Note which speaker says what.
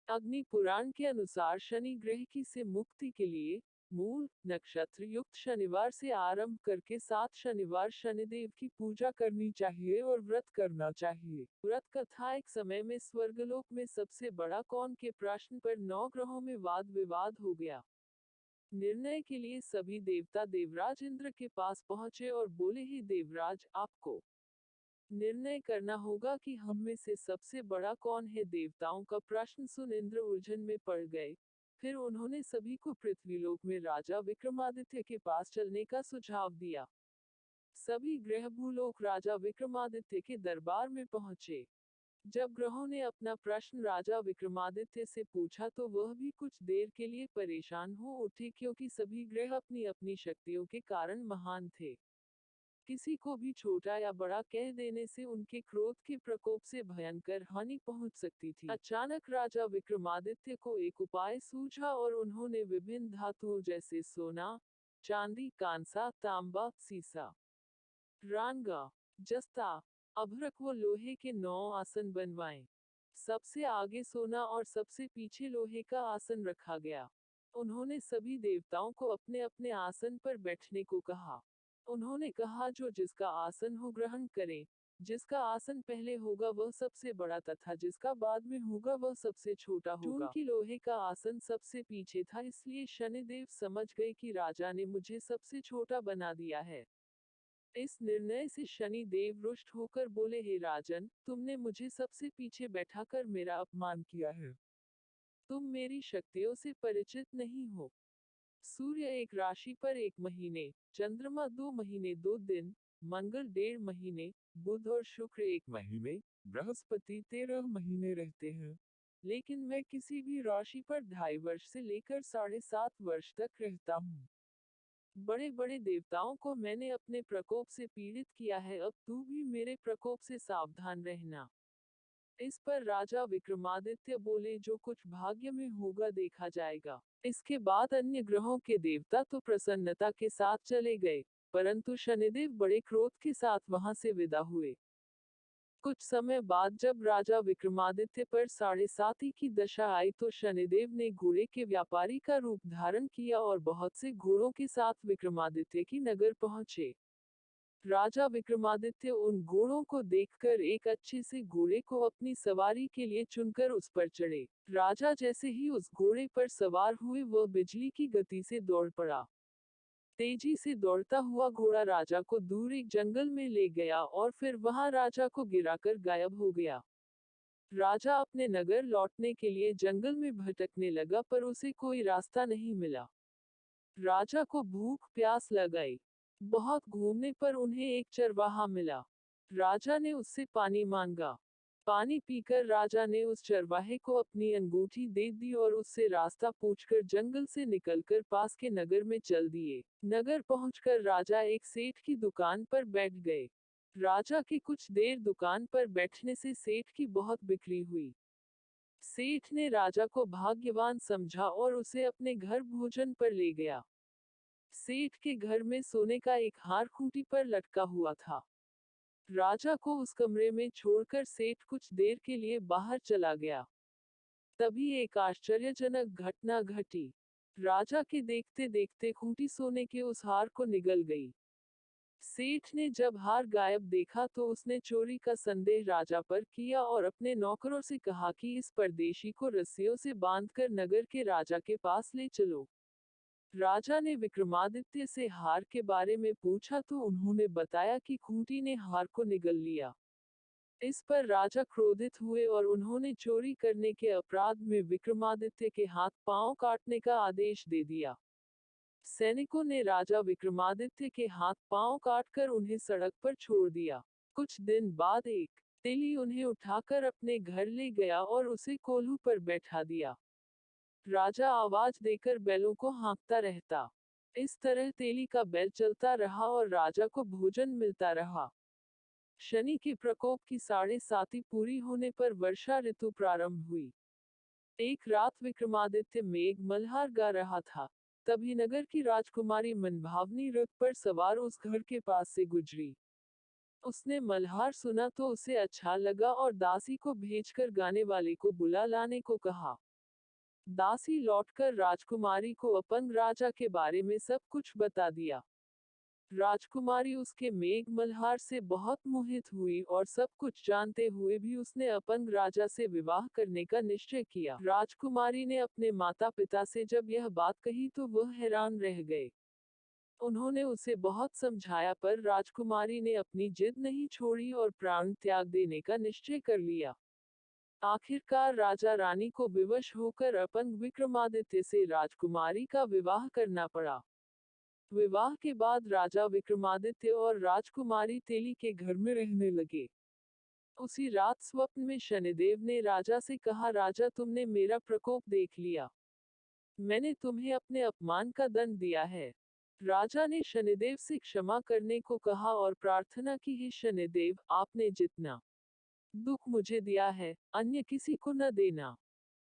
Speaker 1: अग्नि पुराण के अनुसार शनि ग्रह की से मुक्ति के लिए मूल नक्षत्र युक्त शनिवार से आरंभ करके 7 शनिवार शनिदेव की पूजा करनी चाहिए और व्रत करना चाहिए। व्रत कथा एक समय में स्वर्गलोक में सबसे बड़ा कौन के प्रश्न पर 9 ग्रहों में वाद विवाद हो गया। निर्णय के लिए सभी देवता देवराज इंद्र के पास पहुंचे और बोले, ही देवराज, आपको निर्णय करना होगा कि हम में से सबसे बड़ा कौन है। देवताओं का प्रश्न सुन इंद्र उलझन में पड़ गए। फिर उन्होंने सभी को पृथ्वीलोक में राजा विक्रमादित्य के पास चलने का सुझाव दिया। सभी ग्रह भूलोक राजा विक्रमादित्य के दरबार में पहुंचे। जब ग्रहों ने अपना प्रश्न राजा विक्रमादित्य से पूछा तो वह भी कुछ देर के लिए परेशान हो उठे, क्योंकि सभी ग्रह अपनी अपनी शक्तियों के कारण महान थे। किसी को भी छोटा या बड़ा कह देने से उनके क्रोध के प्रकोप से भयंकर हानि पहुंच सकती थी। अचानक राजा विक्रमादित्य को एक उपाय सूझा और उन्होंने विभिन्न धातुओं जैसे सोना, चांदी, कांसा, तांबा, सीसा, रांगा, जस्ता, अभ्रक व लोहे के 9 आसन बनवाए। सबसे आगे सोना और सबसे पीछे लोहे का आसन रखा गया। उन्होंने सभी देवताओं को अपने अपने आसन पर बैठने को कहा। उन्होंने कहा, जो जिसका आसन हो ग्रहण करे। जिसका आसन पहले होगा वह सबसे बड़ा तथा जिसका बाद में होगा वह सबसे छोटा होगा। चूंकि लोहे का आसन सबसे पीछे था, इसलिए शनिदेव समझ गए कि राजा ने मुझे सबसे छोटा बना दिया है। इस निर्णय से शनि देव रुष्ट होकर बोले, हे राजन, तुमने मुझे सबसे पीछे बैठाकर मेरा अपमान किया है। तुम मेरी शक्तियों से परिचित नहीं हो। सूर्य एक राशि पर 1 महीने, चंद्रमा 2 महीने 2 दिन, मंगल 1.5 महीने, बुध और शुक्र 1 महीने, बृहस्पति 13 महीने रहते हैं। लेकिन मैं किसी भी राशि पर 2.5 वर्ष से लेकर 7.5 वर्ष तक रहता हूँ। बड़े बड़े देवताओं को मैंने अपने प्रकोप से पीड़ित किया है, अब तू भी मेरे प्रकोप से सावधान रहना। इस पर राजा विक्रमादित्य बोले, जो कुछ भाग्य में होगा देखा जाएगा। इसके बाद अन्य ग्रहों के देवता तो प्रसन्नता के साथ चले गए, परंतु शनिदेव बड़े क्रोध के साथ वहां से विदा हुए। कुछ समय बाद जब राजा विक्रमादित्य पर 7.5 की दशा आई तो शनिदेव ने घोड़े के व्यापारी का रूप धारण किया और बहुत से घोड़ों के साथ विक्रमादित्य की नगर पहुंचे। राजा विक्रमादित्य उन घोड़ों को देखकर एक अच्छे से घोड़े को अपनी सवारी के लिए चुनकर उस पर चढ़े। राजा जैसे ही उस घोड़े पर सवार हुए वह बिजली की गति से दौड़ पड़ा। तेजी से दौड़ता हुआ घोड़ा राजा को दूर एक जंगल में ले गया और फिर वहां राजा को गिराकर गायब हो गया। राजा अपने नगर लौटने के लिए जंगल में भटकने लगा, पर उसे कोई रास्ता नहीं मिला। राजा को भूख प्यास लग आई। बहुत घूमने पर उन्हें एक चरवाहा मिला। राजा ने उससे पानी मांगा। पानी पीकर राजा ने उस चरवाहे को अपनी अंगूठी दे दी और उससे रास्ता पूछकर जंगल से निकलकर पास के नगर में चल दिए। नगर पहुंचकर राजा एक सेठ की दुकान पर बैठ गए। राजा के कुछ देर दुकान पर बैठने से सेठ की बहुत बिक्री हुई। सेठ ने राजा को भाग्यवान समझा और उसे अपने घर भोजन पर ले गया। सेठ के घर में सोने का एक हार खूंटी पर लटका हुआ था। राजा को उस कमरे में छोड़कर सेठ कुछ देर के लिए बाहर चला गया। तभी एक आश्चर्यजनक घटना घटी। राजा के देखते देखते खूंटी सोने के उस हार को निगल गई। सेठ ने जब हार गायब देखा तो उसने चोरी का संदेह राजा पर किया और अपने नौकरों से कहा कि इस परदेशी को रस्सियों से बांधकर नगर के राजा के पास ले चलो। राजा ने विक्रमादित्य से हार के बारे में पूछा तो उन्होंने बताया कि खूंटी ने हार को निगल लिया। इस पर राजा क्रोधित हुए और उन्होंने चोरी करने के अपराध में विक्रमादित्य के हाथ पांव काटने का आदेश दे दिया। सैनिकों ने राजा विक्रमादित्य के हाथ पांव काटकर उन्हें सड़क पर छोड़ दिया। कुछ दिन बाद एक तेली उन्हें उठाकर अपने घर ले गया और उसे कोल्हू पर बैठा दिया। राजा आवाज देकर बैलों को हाँकता रहता। इस तरह तेली का बैल चलता रहा और राजा को भोजन मिलता रहा। शनि के प्रकोप की 7.5 पूरी होने पर वर्षा ऋतु प्रारंभ हुई। एक रात विक्रमादित्य मेघ मल्हार गा रहा था। तभी नगर की राजकुमारी मनभावनी रथ पर सवार उस घर के पास से गुजरी। उसने मल्हार सुना तो उसे अच्छा लगा और दासी को भेजकर गाने वाले को बुला लाने को कहा। दासी लौटकर राजकुमारी को अपंग राजा के बारे में सब कुछ बता दिया। राजकुमारी उसके मेघ मल्हार से बहुत मोहित हुई और सब कुछ जानते हुए भी उसने अपंग राजा से विवाह करने का निश्चय किया। राजकुमारी ने अपने माता पिता से जब यह बात कही तो वह हैरान रह गए। उन्होंने उसे बहुत समझाया पर राजकुमारी ने अपनी जिद नहीं छोड़ी और प्राण त्याग देने का निश्चय कर लिया। आखिरकार राजा रानी को विवश होकर अपंग विक्रमादित्य से राजकुमारी का विवाह करना पड़ा। विवाह के बाद राजा विक्रमादित्य और राजकुमारी तेली के घर में रहने लगे। उसी रात स्वप्न में शनिदेव ने राजा से कहा, राजा तुमने मेरा प्रकोप देख लिया। मैंने तुम्हें अपने अपमान का दंड दिया है। राजा ने शनिदेव से क्षमा करने को कहा और प्रार्थना की, हे शनिदेव, आपने जितना दुख मुझे दिया है, अन्य किसी को न देना।